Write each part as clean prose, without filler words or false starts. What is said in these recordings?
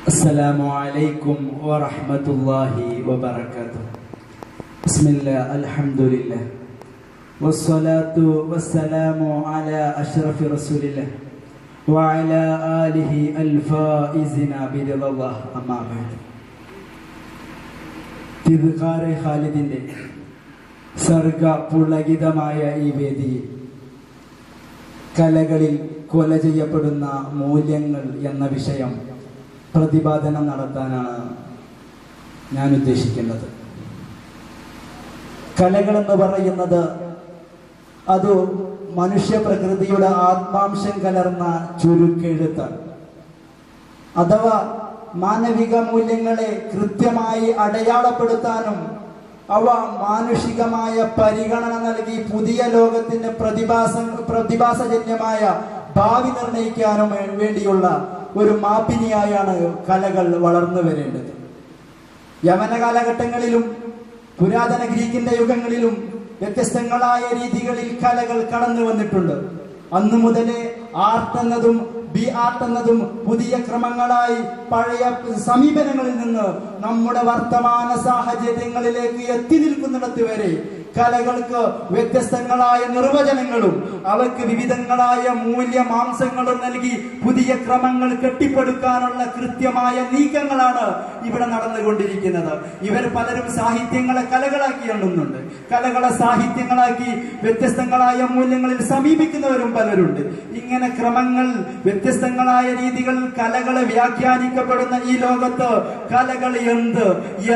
അസ്സലാമു അലൈക്കും വറഹ്മത്തുള്ളാഹി വബറകാതുഹു. ബിസ്മില്ലാഹ് അൽഹംദുലില്ലാഹ് വസ്സലാത്തു വസ്സലാമു അലാ അഷ്റഫി റസൂലില്ലാഹ് വഅലാ ആലിഹി അൽഫായിസിന ബിറിദല്ലാഹ് അമ്മാ ബഅദ്. തിദ്കാറെ ഖാലിദിന്റെ സർഗ പുളകിതമായ ഈ വേദിയിൽ കലകളിൽ കൊല ചെയ്യപ്പെടുന്ന മൂല്യങ്ങൾ എന്ന വിഷയം പ്രതിപാദനം നടത്താനാണ് ഞാൻ ഉദ്ദേശിക്കുന്നത്. കലകളെന്ന് പറയുന്നത് അത് മനുഷ്യ പ്രകൃതിയുടെ ആത്മാംശം കലർന്ന ചുരുക്കെഴുത്താണ്. അഥവാ മാനവിക മൂല്യങ്ങളെ കൃത്യമായി അടയാളപ്പെടുത്താനും അവ മാനുഷികമായ പരിഗണന നൽകി പുതിയ ലോകത്തിന്റെ പ്രതിഭാസജന്യമായ ഭാവി നിർണയിക്കാനും വേണ്ടിയുള്ള ഒരു മാപ്പിനിയായാണ് കലകൾ വളർന്നു വരേണ്ടത്. യവന കാലഘട്ടങ്ങളിലും പുരാതന ഗ്രീക്കിന്റെ യുഗങ്ങളിലും വ്യത്യസ്തങ്ങളായ രീതികളിൽ കലകൾ കടന്നു വന്നിട്ടുണ്ട്. അന്നു മുതലേ ആർട്ട് എന്നതും ബി ആർട്ട് എന്നതും പുതിയ ക്രമങ്ങളായി പഴയ സമീപനങ്ങളിൽ നിന്ന് നമ്മുടെ വർത്തമാന സാഹചര്യങ്ങളിലേക്ക് എത്തി നിൽക്കുന്നിടത്ത് വരെ കലകൾക്ക് വ്യത്യസ്തങ്ങളായ നിർവചനങ്ങളും അവർക്ക് വിവിധങ്ങളായ മൂല്യമാംസങ്ങളും നൽകി പുതിയ ക്രമങ്ങൾ കെട്ടിപ്പടുക്കാനുള്ള കൃത്യമായ നീക്കങ്ങളാണ് ഇവിടെ നടന്നുകൊണ്ടിരിക്കുന്നത്. ഇവർ പലരും സാഹിത്യങ്ങളെ കലകളാക്കി എണ്ണുന്നുണ്ട്. കലകളെ സാഹിത്യങ്ങളാക്കി വ്യത്യസ്തങ്ങളായ മൂല്യങ്ങളിൽ സമീപിക്കുന്നവരും പലരുണ്ട്. ഇങ്ങനെ ക്രമങ്ങൾ വ്യത്യസ്തങ്ങളായ രീതികൾ കലകളെ വ്യാഖ്യാനിക്കപ്പെടുന്ന ഈ ലോകത്ത് കലകൾ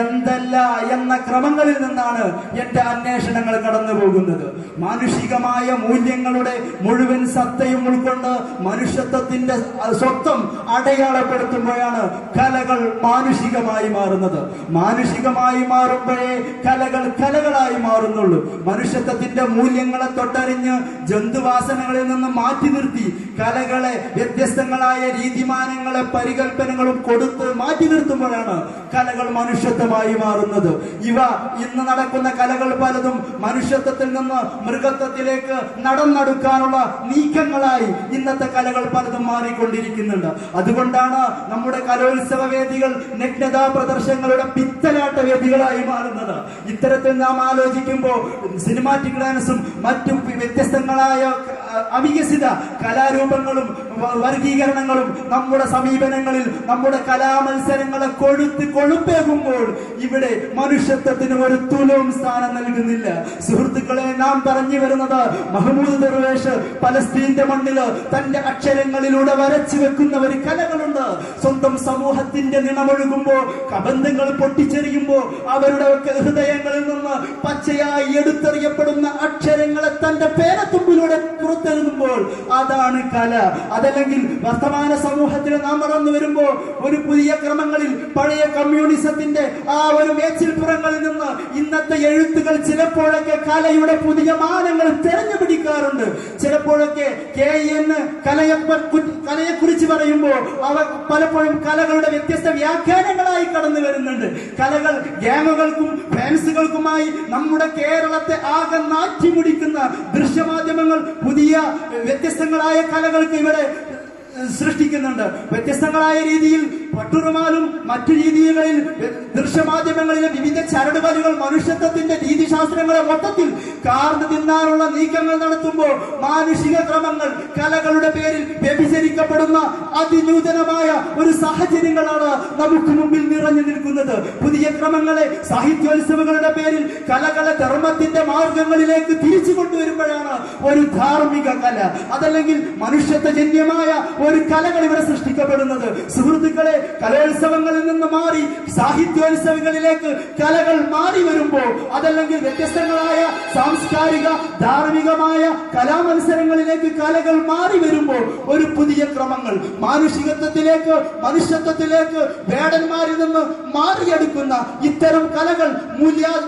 എന്തല്ല എന്ന ക്രമങ്ങളിൽ നിന്നാണ് എന്റെ അന്വേഷണങ്ങൾ കടന്നു പോകുന്നത്. മാനുഷികമായ മൂല്യങ്ങളുടെ മുഴുവൻ സത്തയും ഉൾക്കൊണ്ട് മനുഷ്യത്വത്തിന്റെ സ്വത്വം അടയാളപ്പെടുത്തുമ്പോഴാണ് കലകൾ മാനുഷികമായി മാറുന്നത്. മാനുഷികമായി മാറുമ്പോഴേ കലകൾ കലകളായി മാറുന്നുള്ളൂ. മനുഷ്യത്വത്തിന്റെ മൂല്യങ്ങളെ തൊട്ടറിഞ്ഞ് ജന്തുവാസനകളിൽ നിന്ന് മാറ്റി നിർത്തി കലകളെ വ്യത്യസ്തങ്ങളായ രീതിമാനങ്ങളെ പരികൽപ്പനകളും കൊടുത്ത് മാറ്റി നിർത്തുമ്പോഴാണ് കലകൾ മനുഷ്യത്വമായി മാറുന്നത്. ഇവ ഇന്ന് നടക്കുന്ന കലകൾ പലതും മനുഷ്യത്വത്തിൽ നിന്ന് മൃഗത്വത്തിലേക്ക് നടന്നെടുക്കാനുള്ള നീക്കങ്ങളായി ഇന്നത്തെ കലകൾ പലതും മാറിക്കൊണ്ടിരിക്കുന്നുണ്ട്. അതുകൊണ്ടാണ് നമ്മുടെ കലോത്സവ വേദികൾ നഗ്നതാ പ്രദർശനങ്ങളുടെ പിത്തലാട്ട വേദികളായി മാറുന്നത്. ഇത്തരത്തിൽ നാം ആലോചിക്കുമ്പോൾ സിനിമാറ്റിക് ഡാൻസും മറ്റും വ്യത്യസ്തങ്ങളായ അവികസിത കലാരൂപങ്ങളും വർഗീകരണങ്ങളും നമ്മുടെ സമീപനങ്ങളിൽ നമ്മുടെ കലാമത്സരങ്ങളെ കൊഴുപ്പേകുമ്പോൾ ഇവിടെ മനുഷ്യത്വത്തിന് ഒരു തുലവും സ്ഥാനം നൽകുന്നില്ല. സുഹൃത്തുക്കളെ, നാം പറഞ്ഞു വരുന്നത് മഹ്മൂദ് ദർവേഷ് പലസ്തീന്റെ മണ്ണില് തന്റെ അക്ഷരങ്ങളിലൂടെ വരച്ചു വെക്കുന്ന ഒരു കലകളുണ്ട്. സ്വന്തം സമൂഹത്തിന്റെ നിണമൊഴുകുമ്പോ കബന്ധങ്ങൾ പൊട്ടിച്ചെറിയുമ്പോ അവരുടെ ഹൃദയങ്ങളിൽ നിന്ന് പച്ചയായി എടുത്തെറിയപ്പെടുന്ന അക്ഷരങ്ങളെ തന്റെ പേരത്തുമ്പിലൂടെ പുറത്തെഴുതുമ്പോൾ അതാണ് കല. അതല്ലെങ്കിൽ വർത്തമാന സമൂഹത്തിൽ നാം വളർന്നു വരുമ്പോ ഒരു പുതിയ ക്രമങ്ങളിൽ പഴയ കമ്മ്യൂണിസത്തിന്റെ ആ ഒരു മേച്ചിൽപ്പുറങ്ങളിൽ നിന്ന് ഇന്നത്തെ എഴുത്തുകൾ ചിലപ്പോഴൊക്കെ കലയുടെ പുതിയ മാനങ്ങൾ തെരഞ്ഞു പിടിക്കാറുണ്ട്. ചിലപ്പോഴൊക്കെ കലയെ കുറിച്ച് പറയുമ്പോൾ അവ പലപ്പോഴും കലകളുടെ വ്യത്യസ്ത വ്യാഖ്യാനങ്ങളായി കടന്നു വരുന്നുണ്ട്. കലകൾ ഗ്യാങ്ങുകൾക്കും ഫാൻസുകൾക്കുമായി നമ്മുടെ കേരളത്തെ ആകെ നാറ്റിമുടിക്കുന്ന ദൃശ്യമാധ്യമങ്ങൾ പുതിയ വ്യത്യസ്തങ്ങളായ കലകൾക്ക് ഇവിടെ സൃഷ്ടിക്കുന്നുണ്ട്. വ്യത്യസ്തങ്ങളായ രീതിയിൽ പട്ടുറുമാലും മറ്റു രീതികളിൽ ദൃശ്യമാധ്യമങ്ങളിലെ വിവിധ ചരടുവലുകൾ മനുഷ്യത്വത്തിന്റെ രീതിശാസ്ത്രങ്ങളെ മൊത്തത്തിൽ കാർന്നു തിന്നാനുള്ള നീക്കങ്ങൾ നടത്തുമ്പോൾ മാനുഷിക ക്രമങ്ങൾ കലകളുടെ പേരിൽ വ്യഭിചരിക്കപ്പെടുന്ന അതിനൂതനമായ ഒരു സാഹചര്യങ്ങളാണ് നമുക്ക് മുമ്പിൽ നിറഞ്ഞു നിൽക്കുന്നത്. പുതിയ ക്രമങ്ങളെ സാഹിത്യോത്സവങ്ങളുടെ പേരിൽ കലകളെ ധർമ്മത്തിന്റെ മാർഗങ്ങളിലേക്ക് തിരിച്ചു കൊണ്ടുവരുമ്പോഴാണ് ഒരു ധാർമ്മിക കല അതല്ലെങ്കിൽ മനുഷ്യത്വജന്യമായ ഒരു കലകൾ ഇവിടെ സൃഷ്ടിക്കപ്പെടുന്നത്. സുഹൃത്തുക്കളെ, കലോത്സവങ്ങളിൽ നിന്ന് മാറി സാഹിത്യോത്സവങ്ങളിലേക്ക് കലകൾ മാറി വരുമ്പോ അതല്ലെങ്കിൽ വ്യത്യസ്തങ്ങളായ സാംസ്കാരിക ധാർമ്മികമായ കലാമത്സരങ്ങളിലേക്ക് കലകൾ മാറി വരുമ്പോൾ ഒരു പുതിയ ക്രമങ്ങൾ മാനുഷികത്വത്തിലേക്ക് മനുഷ്യത്വത്തിലേക്ക് വേടന്മാരിൽ നിന്ന് മാറിയെടുക്കുന്ന ഇത്തരം കലകൾ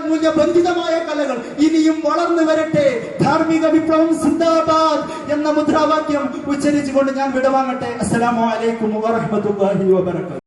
മൂല്യബന്ധിതമായ കലകൾ ഇനിയും വളർന്നു വരട്ടെ. ധാർമ്മിക വിപ്ലവം സിന്ദാബാദ് എന്ന മുദ്രാവാക്യം ഉച്ചരിച്ചുകൊണ്ട് ഞാൻ വിടവാങ്ങട്ടെ. അസ്സലാമു അലൈക്കും വറഹ്മത്തുള്ളാഹി വബറകാതുഹു.